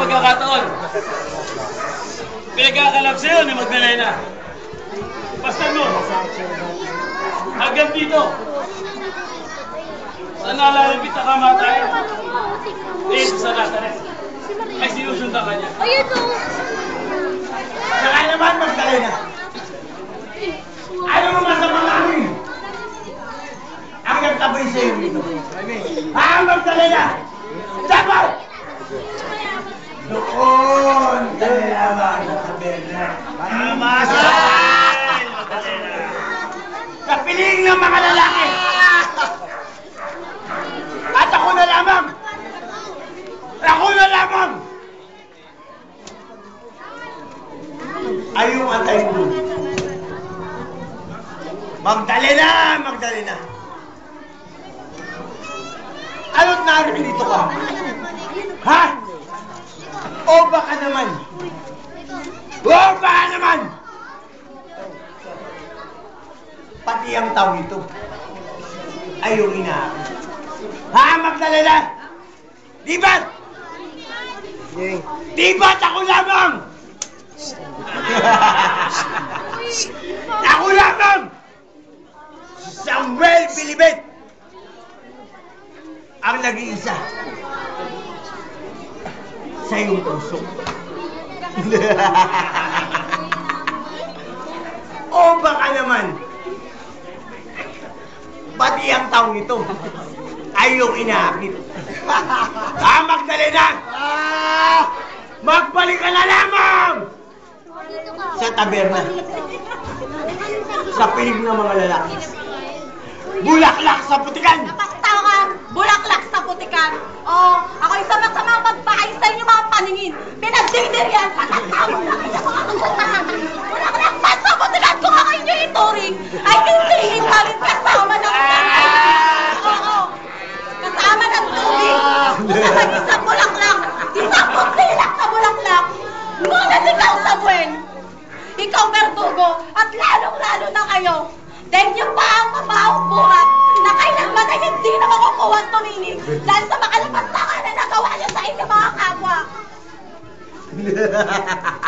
pagkakataon. Pinagkakalap sa'yo ni Magdalena. Basta mo. Hanggang dito. Saan nalalapit na kamatayan? Dito sa Nazaret. Ay sinusundan ka niya. Ayun o. Saka naman, Magdalena. Ano mo masama namin? Ang nagtabay sa'yo dito. Ha, Magdalena? Dapat! Doon tayo lamang sa taberna. Tama sa Magdalena. Sa piling ng mga lalaki. At ako na lamang. Ako na lamang. Ayong antay mo. Magdalena, Magdalena. Ano't narito ka? Ha? O baka naman? O baka naman? Pati ang tao ito ay yung inaakit. Ha, Magdalena? Di ba't? Di ba't ako lamang? Ako lamang! Samuel Pilibet! Ang nag-iisa sa iyong puso. O baka naman, pati ang taong ito ay yung inaakit. Ah, Magdalena! Magbalik ka na lamang! Sa taberna. Sa piling ng mga lalaki. Bulaklak sa putikan! Napastaw ka! Bulaklak sa putikan! Oh, ako'y samak-samak magpakain sa inyo mga paningin! Pinagdidirian! Pagkakabot na kayo mga kasuntahan! Bulaklak pa sa putikan kung ako inyo ituring! Ay hintihin namin kasama ng oo! Kasama ng tubig! Kasama isang bulaklak! Isang pusilak sa bulaklak! Ngunit ikaw, Samuel! Ikaw, Verdugo! At lalong-lalo na kayo! Dahil niyo pa ang mabahong burak na kailanman ay hindi na makukuha ang tuminig dahil sa makalapastangan na nagawa niyo sa inyo mga kapwa!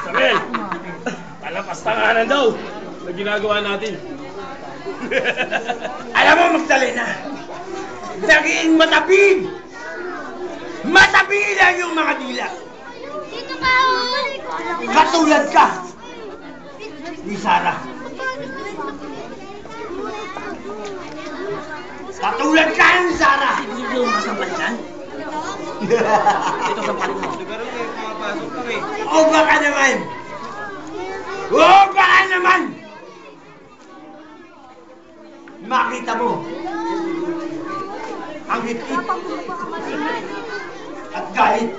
Samuel! Palapastanganan daw na ginagawa natin. Alam mo, Magdalena, naging matapid! Matapid lang yung mga dila! Dito ka, Katulad ka ni Sarah. Katulad ka ni Sarah! Hindi mo masampal dyan? Ito sampalin mo. O baka naman! O baka naman! Makita mo ang hit-hit at galit.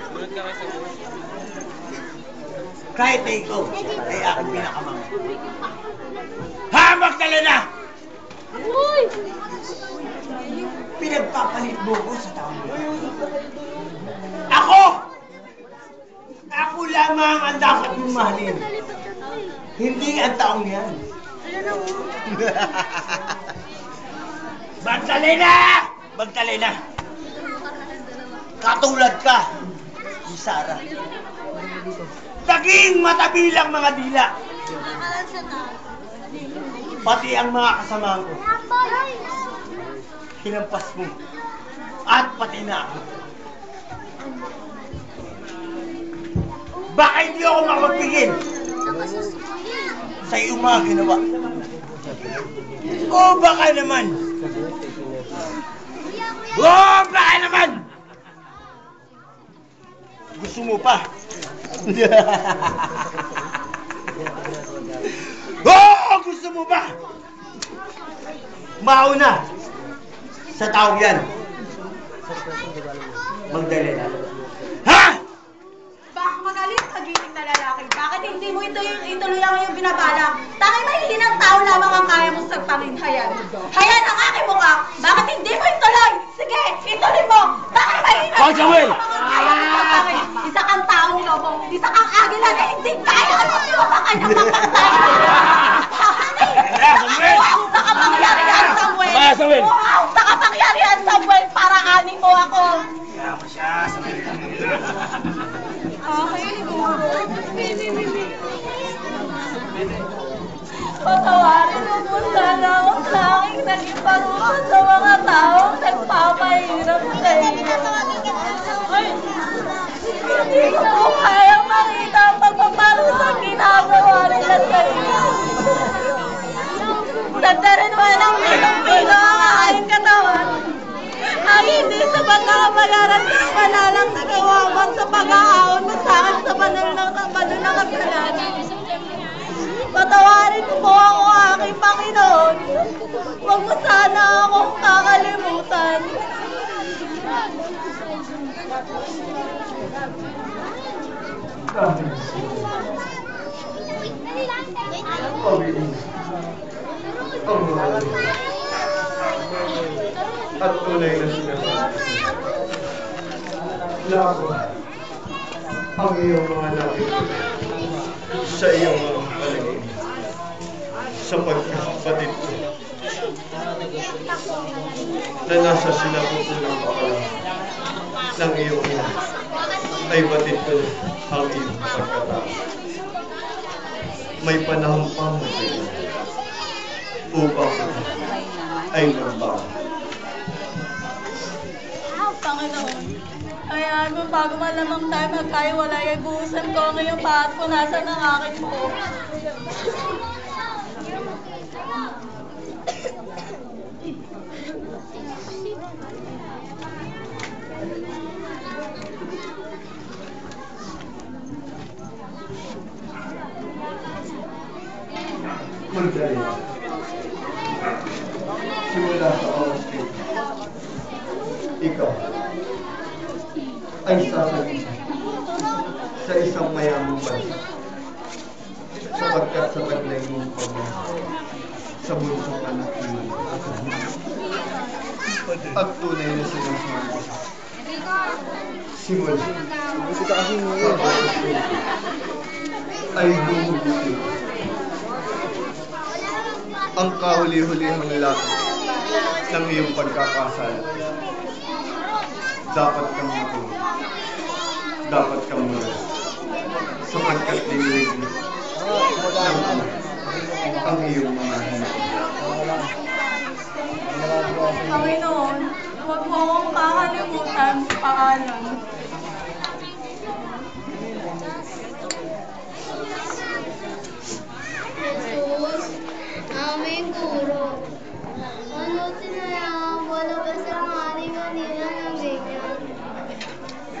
Kahit na ikaw ay aking pinakamang. Ha, Magdalena! Uy! Pinagpapalit mo ko sa taong mo. Ako! Ako lamang ang dapat mong mahalin. Hindi ang taong yan. Magdalena! Magdalena! Katulad ka ni Sarah. Naging matabilang mga dila. Pati ang mga kasamahan ko. Hinampas mo. At pati na ako. Baka hindi ako makapigil sa iyong mga ginawa. O baka naman. O baka naman. Gusto mo pa? Oh, gusto mo ba? Mauna sa taong yan. Magdalena. Ha? Baka magaling pag-ibig na lalaki. Bakit hindi mo ituloy ang iyong binabalak? Tanging mahihinang tao lamang ang kaya mong sagpangin. Hayan ang aking mukha. Bakit hindi mo ituloy? Sige, ituloy mo. Bakit mahihinang Hoy, Samuel! ang kaya mong sagpangin? Isa kang taong lobo. Isa kang agila na hindi kaya ka ng sinumakay ng magpantay. Samuel! Wow, sa kapangyarihan, Samuel! Ba, Samuel! Wow, sa kapangyarihan, Samuel! Para anin mo ako! Kaya mo siya, Samuel. Okay. Patawarin mo po sana ako sa aking naging parusa sa mga taong nagpapahirap sa iyo. Hindi ko po kayang makita ang pagpaparusa ginagawa nila sa iyo. Nagdarin walang pinong-pino ang aking katawan. Ay hindi sa pagkakapagaran ng panalang nagawawan sa pag-aawon mo sa akin sa banal na kasalanan. Patawarin mo po ako, aking Panginoon. Huwag mo sana akong kakalimutan. Ang mahal at tunay na sinasabi na ako ang iyong mga langit sa iyong mga paligid sapagkat batid ko na nasa sinapupunan pa pala ng iyong ina ay batid ko ang iyong pagkatao. May panahon pang matagal upang ay magbago. Panginoon, kaya mo bago malamang tayo magkaiwalay ay buhusan ko ang iyong paat punasan ng aking buhok. Magdali. Simula sa oras ito, ikaw ay sasagot sa isang mayamang bansa sapagkat sa taglay mong pagmamahal sa bunsong anak mo at tunay na sinasabi simula sa oras ito ay bumubuti ang kahuli-hulihang lakas ng iyong pagkakasala. Dapat kang matulog. Dapat kang mula. Sapagkat dinilig mo ng ang iyong mga hinak. Panginoon, huwag mo akong kakalimutan. Paalam. Jesus, aming guro. Ano sinayang wala ba silang ating kanina ng ganyan?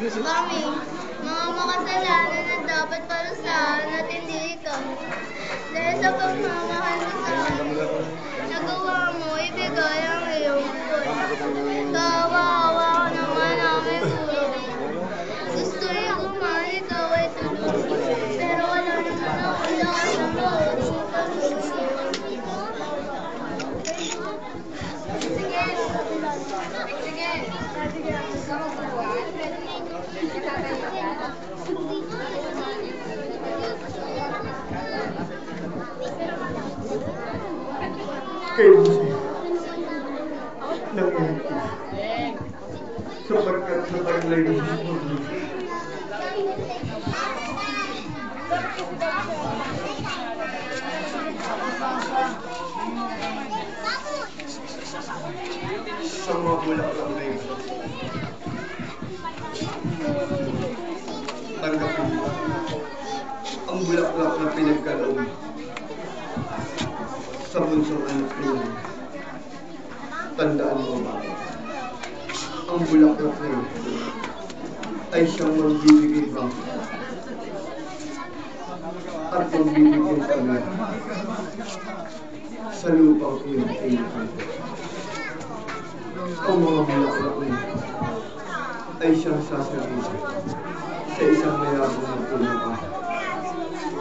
Kami, mga makasalanan na dapat parusahan at hindi ikaw. Dahil sa pagmamahal mo sa amin, nagawa mo ibigay ang iyong buhay. Kawawa ka naman aming guro. Gusto niyo kumain, ikaw ay tulog. Pero wala naman ako lakas ng bawat sa pagsusunod. Kayo siya ng iyong sapagkat sa taglay ng Jesus sa mga bulaklak na ito. Tanggapin mo ang bulaklak na pinagkaloob sa bunsong anak niyo. Tandaan mo ba? Ang bulaklak na ito ay siyang magbibigay ba at magbibigay kami sa lupang iyong kailangan. Ang mga bulaklak na ito ay siyang sasabihin sa isang mayabang na tulungan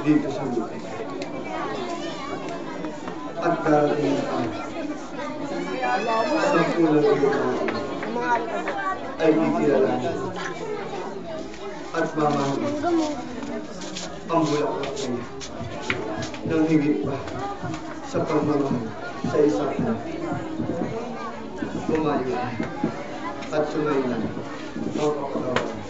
dito sa lupa. At darating na kami sa pulang iyong ay kikilalanin at mamahalin ang bulaklak na ito nang higit pa sa pagmamahal sa isang anak. Tumayo at sumayin ang kapatawaran